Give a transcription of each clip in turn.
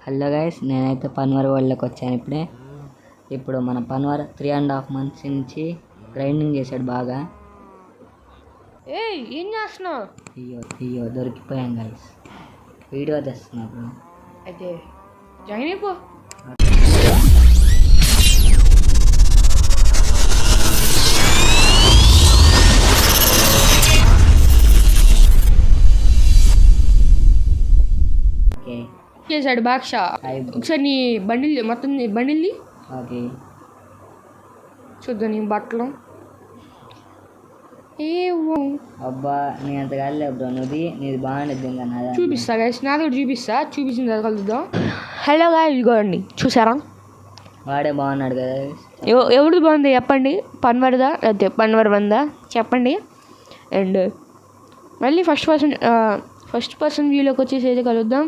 Hello guys, నేనైతే పన్వర్ వరల్డ్లోకి వచ్చాను ఇప్పుడే. ఇప్పుడు మన పన్వర్ 3.5 months నుంచి గ్రైండింగ్ చేశాడు బాగా. ఏం చేస్తున్నావు? అయ్యో దొరికిపోయాం గైస్. వీడియో తెస్తున్నారు అయితే జాయిన్ అయిపో. చేశాడు బాక్షా. ఒకసారి నీ బండిల్ మొత్తం బండిల్ది చూద్దాం. నీ బట్టలు అబ్బా నీ అంత కాదులే బ్రో, నీది బాగుండద్దు. చూపిస్తా గైస్, నాది కూడా చూపించిన తర్వాత కలుద్దాం. హలో గాయ్, ఇదిగోండి చూసారా? వాడే బాగున్నాడు కదా. ఎవరిది బాగుంది చెప్పండి, పన్వర్దా అయితే పన్వర్ వందా చెప్పండి. అండ్ మళ్ళీ ఫస్ట్ పర్సన్ వ్యూలోకి వచ్చేసి అయితే కలుద్దాం.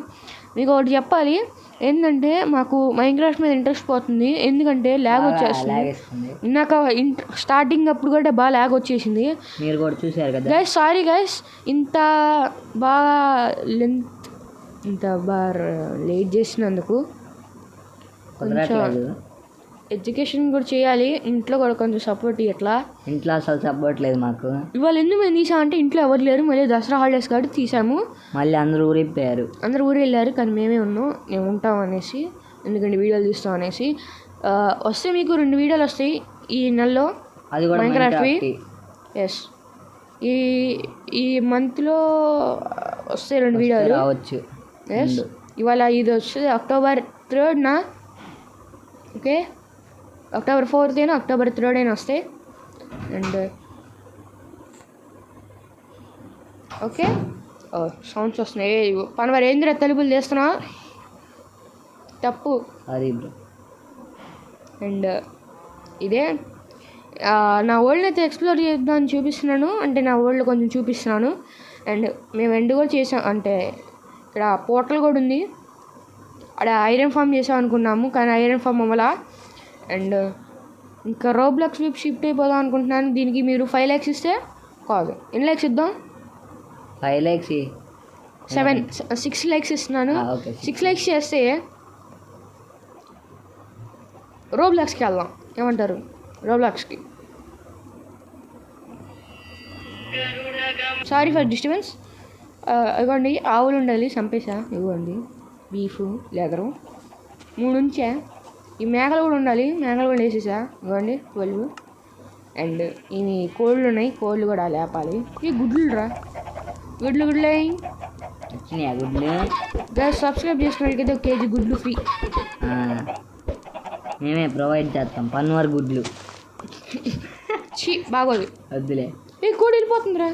మీకు ఒకటి చెప్పాలి ఏంటంటే, మాకు మైన్క్రాఫ్ట్ మీద ఇంట్రెస్ట్ పోతుంది. ఎందుకంటే ల్యాగ్ వచ్చేస్తుంది. ఇందాక స్టార్టింగ్ అప్పుడు కూడా బాగా ల్యాగ్ వచ్చేసింది. మీరు కూడా చూసారు కదా గైస్. సారీ గైస్, ఇంత బాగా లేట్ చేసినందుకు. కొంచెం ఎడ్యుకేషన్ కూడా చేయాలి, ఇంట్లో కూడా కొంచెం సపోర్ట్ ఇట్లా. ఇంట్లో అసలు సపోర్ట్ లేదు మాకు. ఇవాళ ఎందుకు మేము తీసామంటే ఇంట్లో ఎవరు లేరు, మళ్ళీ దసరా హాలిడేస్ కాబట్టి తీసాము. మళ్ళీ అందరూ ఊరిపోయారు, అందరూ ఊరు వెళ్ళారు, కానీ మేమే ఉన్నాం. మేము ఉంటాం అనేసి, ఎందుకంటే వీడియోలు తీస్తాం అనేసి. వస్తే మీకు 2 వీడియోలు వస్తాయి ఈ నెలలో, అది కూడా మైన్క్రాఫ్ట్వి. ఎస్, ఈ మంత్లో వస్తాయి 2 వీడియోలు రావచ్చు. ఎస్, ఇవాళ ఇది వస్తుంది October 3rd. Okay, October 4th అయినా October 3rd అయినా వస్తాయి. అండ్ ఓకే, సౌండ్స్ వస్తున్నాయి. పన్వర్ ఏంద్ర తలుపులు చేస్తున్నా తప్పు. అండ్ ఇదే నా వరల్డ్ అయితే ఎక్స్ప్లోర్ చేద్దామని చూపిస్తున్నాను, అంటే నా వరల్డ్ కొంచెం చూపిస్తున్నాను. అండ్ మేము ఎండ్ కూడా చేసాం, అంటే ఇక్కడ పోర్టల్ కూడా ఉంది. అక్కడ ఐరన్ ఫామ్ చేసాం అనుకున్నాము, కానీ ఐరన్ ఫామ్ అవ్వాల. అండ్ ఇంకా రోబ్లాక్స్ వైపు షిఫ్ట్ అయిపోదాం అనుకుంటున్నాను. దీనికి మీరు 5 lakhs ఇస్తే కాదు, ఎన్ని lakhs ఇద్దాం? 5 lakhs 6 lakhs ఇస్తున్నాను. 6 lakhs చేస్తే రోబ్లాక్స్కి వెళ్దాం. ఏమంటారు? రోబ్లాక్స్కి. Sorry for disturbance. ఇవ్వండి, ఆవులు ఉండాలి, చంపేసా. ఇవ్వండి బీఫ్, లెదరు 3 ఉంచా. ఈ మేకలు కూడా ఉండాలి, మేకలు కూడా వేసేసా. ఇవ్వండి 12. అండ్ ఇవి కోళ్ళు ఉన్నాయి, కోళ్ళు కూడా లేపాలి. ఈ గుడ్లు రా, గుడ్లు సబ్స్క్రైబ్ చేసుకున్నట్లయితే 1 kg గుడ్లు ఫ్రీ. మేమే ప్రొవైడ్ చేస్తాం పన్వర్ గుడ్లు. బాగోదు, వద్దులే. ఏ కోడి వెళ్ళిపోతుందిరా,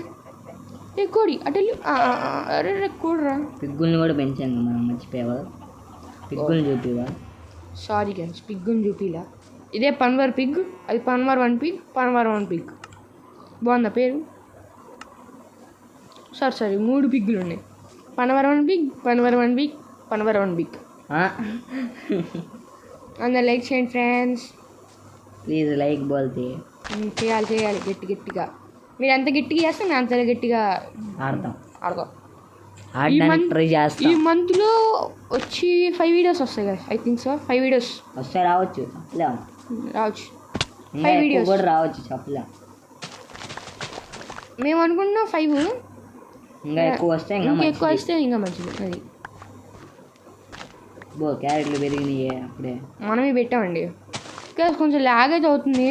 ఏ కోడి అటు వెళ్ళి. అరే కోడిరా. పిగ్గుల్ని కూడా పెంచాం మనం, మర్చిపోయావా? పిగ్గుల్ని చూపివా? సారీ గైస్, పిగ్గుని చూపిలా. ఇదే పన్వర్ పిగ్, అది పన్వర్ 1 పిగ్, పన్వర్ 1 పిగ్. బాగుందా పేరు? సరే 3 పిగ్గులు ఉన్నాయి. Panwar 1 Pig, Panwar 1 Pig, Panwar 1 Pig. అందరు లైక్ చేయండి ఫ్రెండ్స్, ప్లీజ్. లైక్ బోల్తే చేయాలి గట్టిగా. మీరు ఎంత గట్టిగా చేస్తే మేము అంత గట్టిగా ఆడతాం. ఈ మంత్లో వచ్చి 5 వీడియోస్ వస్తాయి కదా, ఐ థింక్ సో. 5 వీడియోస్ వస్తాయి, రావచ్చు. 5 వీడియోస్ కూడా రావచ్చు, చెప్పలే. మేము అనుకున్నాం 5, ఇంకా ఎక్కువ వస్తే ఇంకా మంచిది. అది క్యారెట్లు పెరిగినాయి అప్పుడే, మనమే పెట్టామండి. కొంచెం లాగ్ అయితే అవుతుంది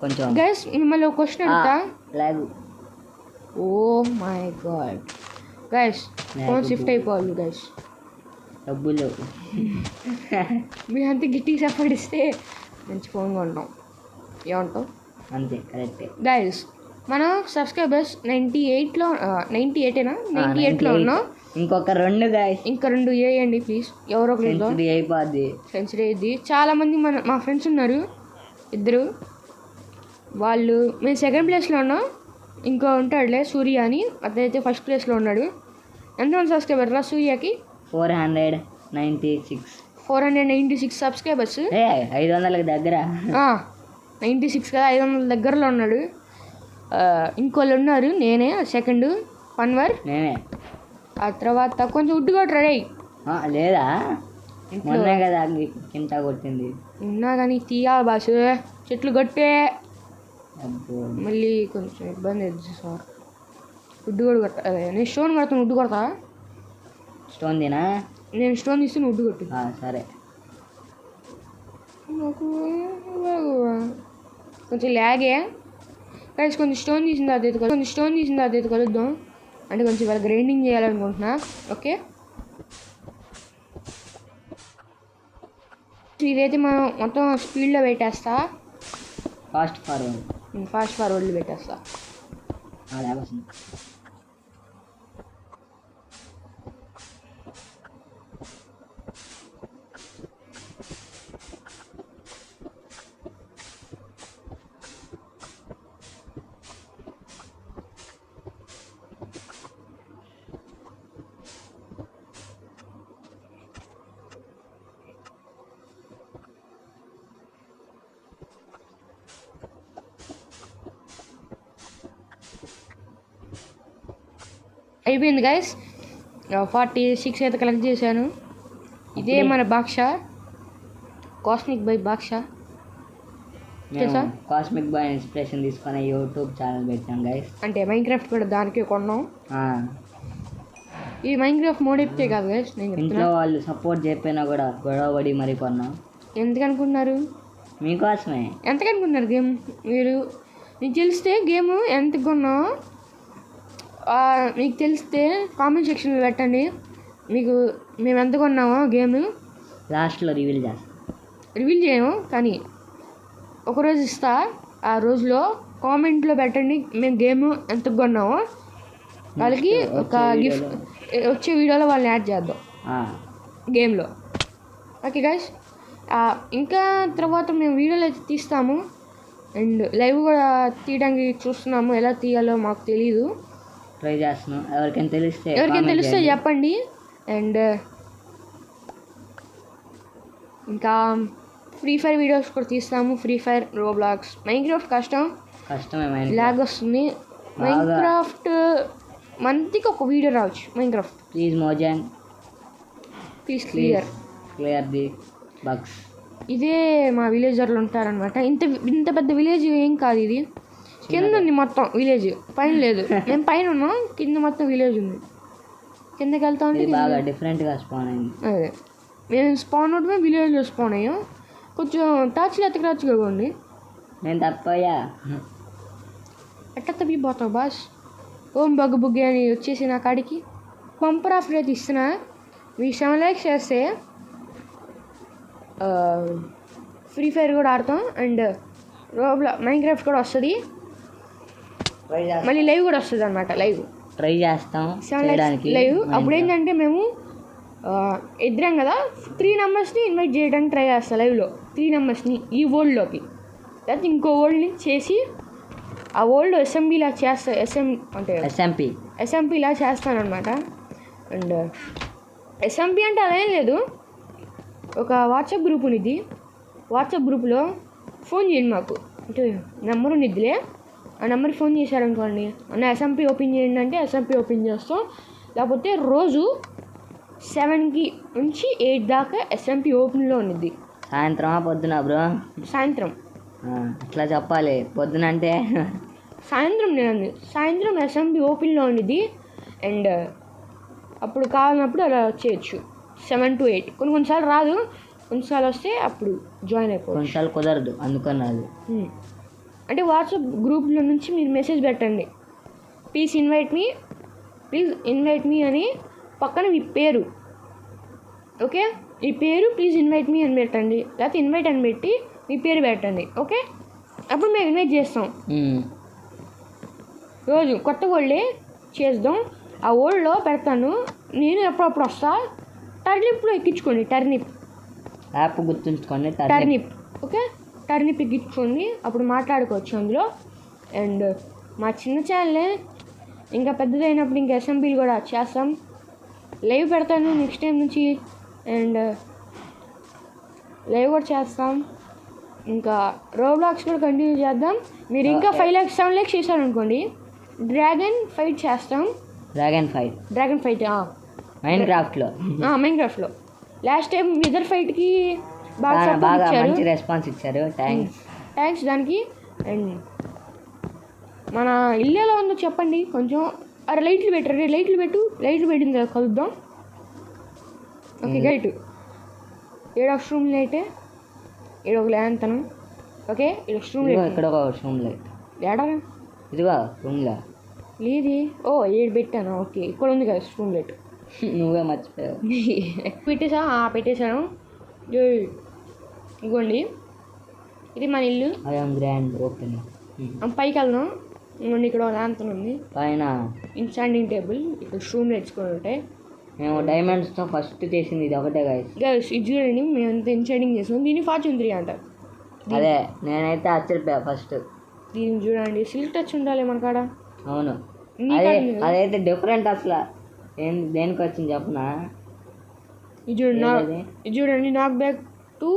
కొంచెం. గైస్, మిమ్మల్ని ఒక క్వశ్చన్ అడుగుతా. Oh my God guys, phone shift అయిపోవాలి గైస్. డబ్బులు మీరు అంత గట్టిగా సపోర్ట్ ఇస్తే మంచి ఫోన్ కొంటాం. ఏమంటావు? అంతే, కరెక్టే గైస్. మనం సబ్స్క్రైబర్స్ 98 ఉన్నాం. ఇంకొక 2 గైస్, ఇంకా 2 వేయండి ప్లీజ్. ఎవరో సెంచరీ అయింది. చాలామంది మా ఫ్రెండ్స్ ఉన్నారు, 2. వాళ్ళు మేము 2nd ప్లేస్లో ఉన్నాం. ఇంకో ఉంటాడులే, సూర్య అని, అతనైతే 1st ప్లేస్లో ఉన్నాడు. ఎంతమంది సబ్స్క్రైబర్ రా సూర్యకి? 496 సబ్స్క్రైబర్స్. 500 దగ్గర 96 కదా, 500 దగ్గరలో ఉన్నాడు. ఇంకోళ్ళు ఉన్నారు, నేనే 2nd పన్వర్. నేనే. ఆ తర్వాత కొంచెం ఉడ్డు కొట్టరా. లేదా మొన్నే కదా కింద కొట్టింది. ఉన్నా కానీ తీయాలి బాసు, చెట్లు కట్టే అబ్బో మళ్ళీ కొంచెం ఇబ్బంది అవుతుంది సార్. వుడ్ కూడా కొట్టాలి. నేను స్టోన్ కొడతాను, వుడ్ కొడతా. స్టోన్ తినా? నేను స్టోన్ తీస్తే వుడ్ కొట్టు. సరే. నాకు కొంచెం లాగే గైస్, కొంచెం స్టోన్ తీసిన తర్వాత కలుద్దాం. అంటే కొంచెం ఇవాళ గ్రైండింగ్ చేయాలనుకుంటున్నా. ఓకే, ఇదైతే మనం మొత్తం స్పీడ్లో పెట్టేస్తా. ఫాస్ట్ ఫార్వర్డ్లో పెట్టేస్తా. అయిపోయింది గైస్, 46 అయితే కలెక్ట్ చేశాను. ఇదే మన బాక్ష, కాస్మిక్ బై బాక్ష. కాస్మిక్ బాయ్ ఇన్స్పిరేషన్ తీసుకొని యూట్యూబ్ ఛానల్ పెట్టాం గైస్. అంటే మైన్క్రాఫ్ట్ కూడా దానికే కొన్నాం. ఈ మైన్క్రాఫ్ట్ మోడ్ ఎప్తే కాదు గైస్, నేను ఇంట్లో వాళ్ళు సపోర్ట్ చెప్పినా కూడా గొడవ పడి మరీ కొన్నాం. ఎందుకనుకున్నారు? మీకోసమే. ఎంతకనుకున్నారు గేమ్? మీరు మీకు తెలిస్తే గేమ్ ఎంత కొన్నావు మీకు తెలిస్తే కామెంట్ సెక్షన్లో పెట్టండి. మీకు మేము ఎంత కొన్నామో గేమ్ లాస్ట్లో రివీల్ చేయము, కానీ ఒకరోజు ఇస్తా. ఆ రోజులో కామెంట్లో పెట్టండి మేము గేమ్ ఎంత కొన్నామో. వాళ్ళకి ఒక గిఫ్ట్ వచ్చే వీడియోలో వాళ్ళని యాడ్ చేద్దాం గేమ్లో. ఓకే గైస్, ఇంకా తర్వాత మేము వీడియోలు అయితే తీస్తాము అండ్ లైవ్ కూడా తీయడానికి చూస్తున్నాము. ఎలా తీయాలో మాకు తెలీదు, ట్రై చేస్తున్నాం. ఎవరికైనా తెలిస్తే చెప్పండి. అండ్ ఇంకా ఫ్రీ ఫైర్ వీడియోస్ కూడా తీస్తాము. ఫ్రీ ఫైర్, రోబ్లాక్స్, మైన్క్రాఫ్ట్ కష్టమే, లాగ్ వస్తుంది. మైన్క్రాఫ్ట్ మంత్కి ఒక వీడియో రావచ్చు. Minecraft please మోజన్ please clear the bugs. ఇదే మా విలేజర్లు ఉంటారనమాట. ఇంత పెద్ద విలేజ్ ఏం కాదు, ఇది కింద ఉంది మొత్తం విలేజ్, పైన లేదు. మేము పైన ఉన్నాం, కింద మొత్తం విలేజ్ ఉంది. కిందకి వెళ్తా ఉంటే బాగా డిఫరెంట్గా స్పాన్ అయింది. అదే మేము స్పాన్ అవడమే విలేజ్లో స్పాన్ అయ్యాం. కొంచెం టార్చ్లు ఎత్తకరాచుగా ఉంది. నేను తప్పయ్యా. ఎట్లా తప్పిపోతావు బాస్? ఓం బగ్గు అని వచ్చేసి నా కాడికి పంపర్ ఆఫర్ అయితే ఇస్తున్నా. మీ 7 likes చేస్తే ఫ్రీ ఫైర్ కూడా ఆడతాం అండ్ మైన్క్రాఫ్ట్ కూడా వస్తుంది. మళ్ళీ లైవ్ కూడా వస్తుంది అనమాట. లైవ్ ట్రై చేస్తాం 7 likes లైవ్. అప్పుడు ఏంటంటే మేము ఇద్దరం కదా 3 numbers ఇన్వైట్ చేయడానికి ట్రై చేస్తాం లైవ్లో. 3 numbers ఈ వరల్డ్లోకి, లేకపోతే ఇంకో వరల్డ్ని చేసి ఆ వరల్డ్ ఎస్ఎంబీలా చేస్తా. ఎస్ఎంపీలా చేస్తానమాట. అండ్ ఎస్ఎంపీ అంటే అదేం లేదు, ఒక వాట్సాప్ గ్రూప్ ఉన్నిద్ది. వాట్సాప్ గ్రూప్లో ఫోన్ చేయండి మాకు, అంటే నెంబర్ ఉన్నిద్దిలే. ఆ నెంబర్కి ఫోన్ చేశారనుకోండి, అన్న ఎస్ఎంపీ ఓపెన్ చేయండి అంటే ఎస్ఎంపీ ఓపెన్ చేస్తాం. లేకపోతే రోజు 7 నుంచి 8 దాకా ఎస్ఎంపీ ఓపెన్లో ఉన్నిద్ది. సాయంత్రమా పొద్దున బ్రో? సాయంత్రం. అట్లా చెప్పాలి, పొద్దున అంటే సాయంత్రం. నేను సాయంత్రం ఎస్ఎంపీ ఓపెన్లో ఉన్నిద్ది. అండ్ అప్పుడు కావాలన్నప్పుడు అలా చేయొచ్చు. 7 to 8. కొన్నిసార్లు రాదు, కొన్నిసార్లు వస్తే అప్పుడు జాయిన్ అయిపోవచ్చు. కొన్నిసార్లు కుదరదు, అందుకని రాదు. అంటే వాట్సాప్ గ్రూప్లో నుంచి మీరు మెసేజ్ పెట్టండి, ప్లీజ్ ఇన్వైట్ మీ అని పక్కన మీ పేరు. ఓకే, ఈ పేరు ప్లీజ్ ఇన్వైట్ మీ అని పెట్టండి, లేకపోతే ఇన్వైట్ అని పెట్టి మీ పేరు పెట్టండి. ఓకే, అప్పుడు మేము ఇన్వైట్ చేస్తాం. రోజు కొత్త వరల్డే చేద్దాం. ఆ వరల్డ్లో పెడతాను నేను, ఎప్పుడప్పుడు వస్తా. టర్నిప్లో ఎక్కించుకోండి, టర్నిప్ యాప్ గుర్తుంచుకోండి, టర్నిప్. ఓకే, టర్నిప్ ఎక్కించుకోండి, అప్పుడు మాట్లాడుకోవచ్చు అందులో. అండ్ మా చిన్న ఛానలే, ఇంకా పెద్దదైనప్పుడు ఇంకా ఎస్ఎంపీలు కూడా చేస్తాం. లైవ్ పెడతాను నెక్స్ట్ టైం నుంచి, అండ్ లైవ్ కూడా చేస్తాం. ఇంకా రోబ్లాక్స్ కూడా కంటిన్యూ చేద్దాం. మీరు ఇంకా 5 lakhs 7 lakhs చేశారనుకోండి, డ్రాగన్ ఫైట్ చేస్తాం. డ్రాగన్ ఫైట్ మైన్క్రాఫ్ట్లో మైన్క్రాఫ్ట్లో లాస్ట్ టైం విదర్ ఫైట్కి బాగా మంచి రెస్పాన్స్ ఇచ్చారు. థ్యాంక్స్ దానికి. అండ్ మన ఇల్లు ఎలా ఉందో చెప్పండి కొంచెం. అరే లైట్లు పెట్టిన తర్వాత కలుద్దాం. ఓకే గైట్ ఏడో రూమ్ లైటే ఏడో ఒక ల్యాంతను. ఓకే ఇది రూమ్ లైట్. ఇక్కడ ఒక రూమ్ లైట్ ఏడా ఇదిగా రూమ్లో లేదు. ఓ ఏడు పెట్టాను. ఓకే ఇక్కడ ఉంది కదా రూమ్ లైట్. నువ్వే మర్చిపోయావు. పెట్టేశాను. ఇగోండి ఇది మన ఇల్లు. Grand open. పైకి వెళ్దాం. ఇవ్వండి ఇక్కడ ల్యాంతన్ ఉంది పైన. Standing table. ఇక్కడ రూమ్ లైట్స్ కూడా ఉంటాయి. మేము డైమండ్స్తో ఫస్ట్ చేసింది ఇది ఒకటే గైస్. ఇది చూడండి మేము ఎంత ఇన్సైడింగ్ చేసాం. దీన్ని Fortune 3 అంటారు. అదే నేనైతే ఆశ్చర్యపోయా ఫస్ట్. దీన్ని చూడండి సిల్క్ టచ్ ఉండాలి మన కాడ. అవును అదైతే డిఫరెంట్ అసలు. దేనికి వచ్చింది చెప్పనా? ఇది చూడండి నాక్ back 2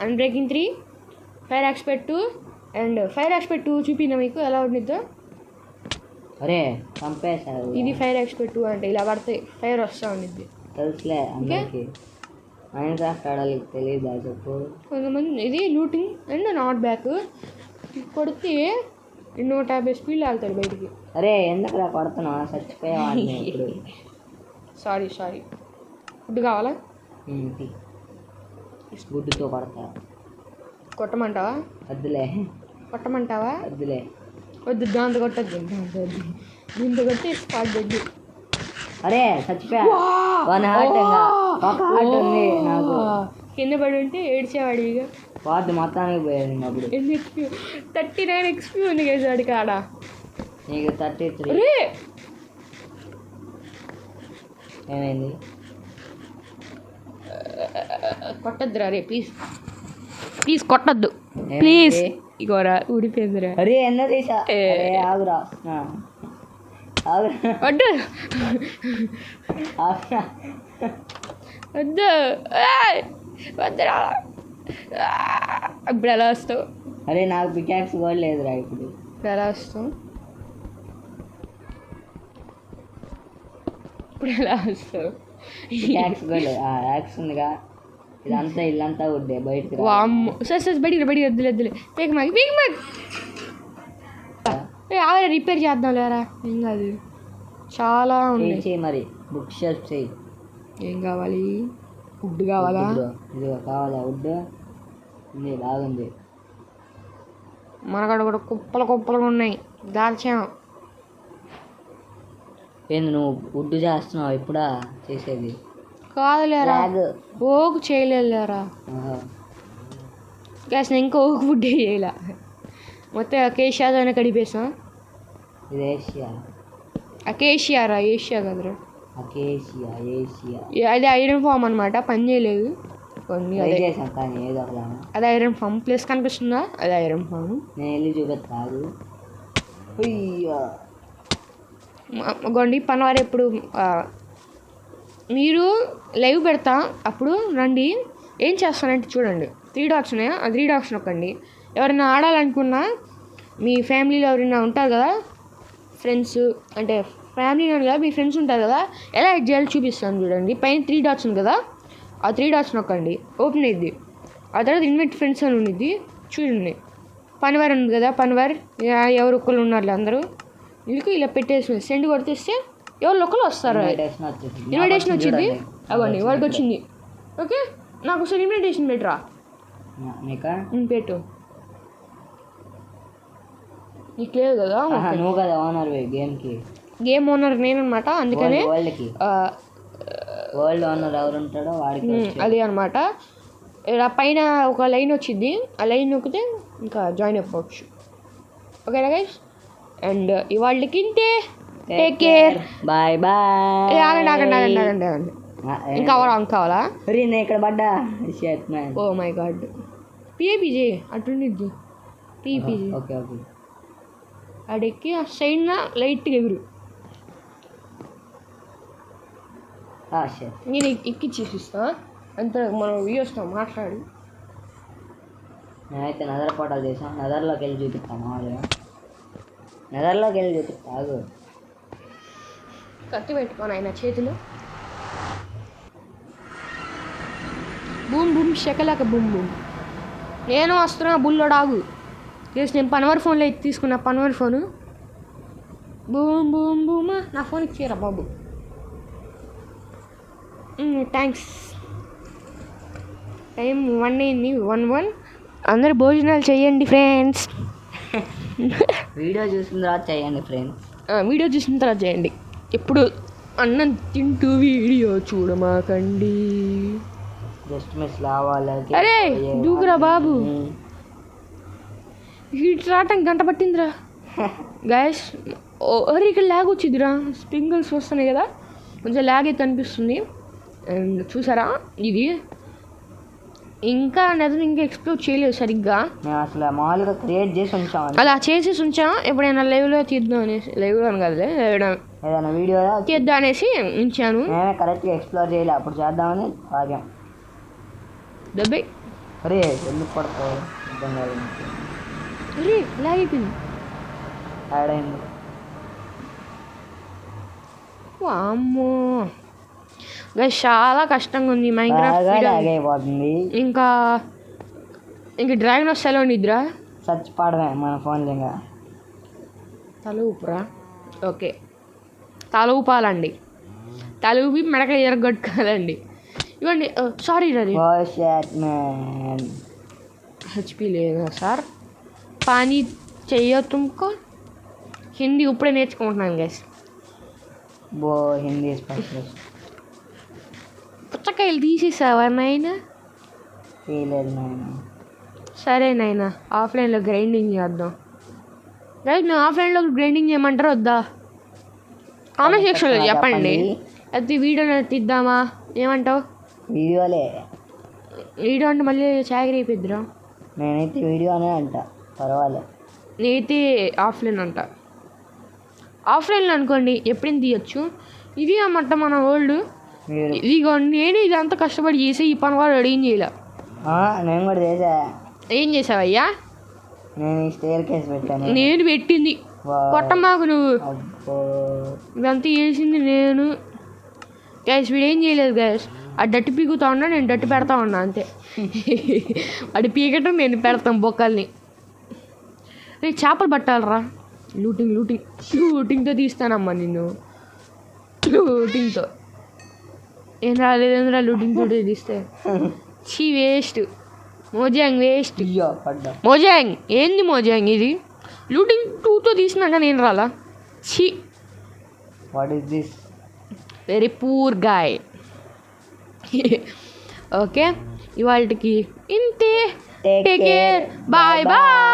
unbreaking 3 fire expect 2 and fire expect 2 చూపినా మీకు ఎలా ఉండిద్దో. అరే చంపేశారు. ఇది ఫైర్ ఎక్స్పెక్ట్ 2 అంటే ఇలా పడతాయి ఫైర్ వస్తూ ఉండిద్ది. తెలుసులే అందరికి. మైన్క్రాఫ్ట్ ఆడాలి తెలియదా చెప్పు. కొంతమంది ఇది లూటింగ్ అండ్ నాట్ బ్యాక్ కొడితే 150 స్పీడ్ ఆగుతాడు బయటికి. అరే ఎందుకు కొడుతున్నావు? చచ్చిపోయేవాడిని ఇప్పుడు. సారీ ఫుడ్ కావాలా? గుడ్డుతో కొడతా. కొట్టమంటావా? వద్దులే. కొట్టమంటావా? వద్దులే. వద్దు దాంతో కొట్టద్దు. దీంతో కొట్టి స్పాట్ దగ్గర. అరే చచ్చిపోయా. 1 హార్ట్ ఒక హార్ట్ ఉంది నాకు. కింద పడి ఉంటే ఏడ్చేవాడు. ఇక వాటి మొత్తానికి పోయాడు. అప్పుడు 39 XP ఉంది కేసాడు కాడ. నీకు 33. ఏమైంది? కొట్టద్దురా రే ప్లీజ్ కొట్టద్దు ప్లీజ్. ఇగోరా ఊడిపోయిందిరా. అరే ఎన్న తీసా. ఆగురా వద్దు వద్దురా. ఇప్పుడు ఎలా వస్తావు? అరే నాకు పికాక్స్ కూడా లేదురా. ఇప్పుడు ఎలా వస్తావు? పికాక్స్ కూడా లేదు. యాక్స్ ఉందిగా. ఇల్లంతా వద్దే బయటకు. సరే బయటికి వద్దులే. పీక్ మాకు ఆవిడ రిపేర్ చేద్దాం లేరా. ఏం కాదు చాలా ఉంది. మరి బుక్ షెల్ఫ్ చేయి. ఏం కావాలి? వుడ్ కావాలా? ఇది కావాలా? వుడ్ ఉంది బాగుంది. మనకాడ కూడా కుప్పలు ఉన్నాయి. దాల్చాం. ఏంది నువ్వు వుడ్ చేస్తున్నావు? ఇప్పుడా చేసేది? కాదులేరా ఓకు చేయలేదులేరా. గ్యాస్ నేను ఇంకా ఓకు వుడ్ చేయలే. మొత్తం అకేషియాతోనే కడిపేసాం. ఇది అకేషియారా ఏషియా కదరా. ఏషియా అది ఐరన్ ఫామ్ అనమాట. పని చేయలేదు కొన్ని. అది ఐరన్ ఫామ్ ప్లేస్ కనిపిస్తుందా? అది ఐరన్ ఫామ్. నేను వెళ్ళి చూపిస్తాను. గొండి పనివారు ఎప్పుడు మీరు లైవ్ పెడతా అప్పుడు రండి. ఏం చేస్తానంటే చూడండి 3 డాట్స్ ఉన్నాయి. ఆ 3 డాట్స్ నొక్కండి. ఎవరైనా ఆడాలనుకున్నా మీ ఫ్యామిలీలో ఎవరైనా ఉంటారు కదా ఫ్రెండ్స్, అంటే ఫ్యామిలీలో కదా మీ ఫ్రెండ్స్ ఉంటారు కదా, ఎలా యాడ్ చేయాలో చూపిస్తాను చూడండి. పైన 3 డాట్స్ ఉంది కదా, ఆ 3 డాట్స్ నొక్కండి. ఓపెన్ అయ్యిద్ది. ఆ తర్వాత ఇన్వైట్ ఫ్రెండ్స్ అని ఉండిద్ది చూడండి. పనివారు ఉంది కదా, పనివారు ఎవరు ఒక్కరు ఉన్నారు అందరూ వీళ్ళకి ఇలా పెట్టేసి సెండ్ కొడితేస్తే ఎవరు ఒక్కరు వస్తారు. ఇన్విటేషన్ వచ్చింది. అవ్వండి వాడికి వచ్చింది. ఓకే నాకు ఒకసారి ఇన్విటేషన్ పెట్టరా. పెట్టు. నీకు లేదు కదా. నువ్వు కదా ఓనర్ గేమ్కి. గేమ్ ఓనర్ నేను అనమాట. అందుకనే వరల్డ్ ఓనర్ ఎవరు ఉంటాడో వాడికి అదే అనమాట. ఇలా పైన ఒక లైన్ వచ్చింది. ఆ లైన్ నొక్కితే ఇంకా జాయిన్ అయిపోవచ్చు. ఓకేనా గైస్? అండ్ ఇవాళకి ఇంతే. Take care. Bye bye. ఆగండి. ఇంకా కావాలా? నేను ఇక్కడ పడ్డా. Oh my god. పిఏపీజీ అటుండిద్ది. పిపిజీ. ఓకే అడెక్కి ఆ సైడ్న లైట్గా ఎగురు. నేను ఎక్కిచ్చేసిస్తా అంతే. మనం వ్యూస్తో మాట్లాడి నేనైతే నదర్ పోటాలు చేసాను. నదర్లోకి వెళ్ళి చూపిస్తాను. కత్తి పెట్టుకోను ఆయన చేతిలో. Boom boom Shakalaka boom boom. నేను వస్తున్నా బుల్లోడాగు. చేసి నేను పనవర్ ఫోన్లో తీసుకున్నా పనవర్ ఫోను. బూమ్ బూమ్ బూమా నా ఫోన్ ఇచ్చారా బాబు. థ్యాంక్స్. టైం 1 అయింది. 1 అందరు భోజనాలు చేయండి ఫ్రెండ్స్. వీడియో చూసిన తర్వాత చేయండి ఫ్రెండ్స్. వీడియో చూసిన తర్వాత చేయండి. ఎప్పుడు అన్నం తింటూ వీడియో చూడమాకండి. జస్ట్ మిస్ లావాలకి. అరే దూకురా బాబు. హీట్ రావటం గంట పట్టిందిరా గైస్. అరే ఇక్కడ ల్యాగ్ వచ్చిందిరా. స్ప్రింగిల్స్ వస్తున్నాయి కదా, కొంచెం ల్యాగ్ అయితే అనిపిస్తుంది. అండ్ చూసారా ఇది ఇంకా ఇంకా ఎక్స్ప్లోర్ చేయలేదు సరిగ్గా. మేము అసలు మామూలుగా క్రియేట్ చేసి ఉంచాం, అలా చేసేసి ఉంచాం. ఎప్పుడైనా లైవ్లో తీద్దాం అనేసి, లైవ్లో అని కాదులే ఏదైనా వీడియో తీద్దాం అనేసి ఉంచాను. మేమే కరెక్ట్గా ఎక్స్ప్లోర్ చేయలే, అప్పుడు చేద్దామని ఆగాం. డబ్బై అరే ఎందుకు పడతావు అర్థం కాదు. అరే లాగ్ అయిపోయింది. యాడ్ అయింది. అమ్మో గైస్ చాలా కష్టంగా ఉంది మైన్క్రాఫ్ట్. అయిపోతుంది. ఇంకా డ్రాగన్ వస్తే ఎలా ఉండిద్దిరా. సర్చ్ పాడమే మన ఫోన్లో. ఇంకా తల ఊపురా. ఓకే తల ఊపాలండి. తల ఊపి మెడకాయ ఎరగొట్టుకోవాలండి. ఇవ్వండి. సారీ రది హెచ్పి లేదా సార్. పానీ చెయ్యో తుమ్కో. హిందీ ఇప్పుడే నేర్చుకుంటున్నాను గైస్. బో హిందీ స్పెషలిస్ట్. పుచ్చకాయలు తీసేసావా నాయనా? చేయలేదు నాయన. సరే నాయన ఆఫ్లైన్లో గ్రైండింగ్ చేద్దాం. రైట్ నేను ఆఫ్లైన్లో గ్రైండింగ్ చేయమంటారా వద్దా? కామెంట్ సెక్షన్లో చెప్పండి. అయితే వీడియో తీద్దామా ఏమంటావు? వీడియో అంటే మళ్ళీ చాకరీ అయిపోద్దిరా. నేనైతే వీడియోనే అంట, పర్వాలేదు. నేనైతే ఆఫ్లైన్ అంట. ఆఫ్లైన్లో అనుకోండి ఎప్పుడైనా తీయచ్చు. ఇది అన్నమాట మన ఓల్డ్. ఇదిగో నేను ఇదంతా కష్టపడి చేసి ఈ పని వాడు ఏం చేయలే. నేను కూడా చేసా. ఏం చేసావయ్యా? నేను స్టేర్ కేస్ పెట్టాను. నేను పెట్టింది కొట్టమాకు నువ్వు. ఇదంతా చేసింది నేను. గ్యాస్ వీడు ఏం చేయలేదు గ్యాస్. ఆ డట్టి పీకుతా ఉన్నా, నేను డట్టి పెడతా ఉన్నా అంతే. అది పీకటం నేను పెడతాం బొక్కల్ని. రే చేపలు పట్టాలరా. లూటింగ్తో తీస్తానమ్మా నిన్ను. లూటింగ్తో ఏం రాలేదేంద్రా లూటింగ్తో తీస్తే. చీ వేస్ట్. Mojang waste. మోజాంగ్ ఏంది మోజాంగ్ ఇది? లూటింగ్ 2తో తీసినాక నేను రాలా. చీ. What is this? Very poor guy. Okay ఇవాళకి ఇంతే. Take care. Bye bye.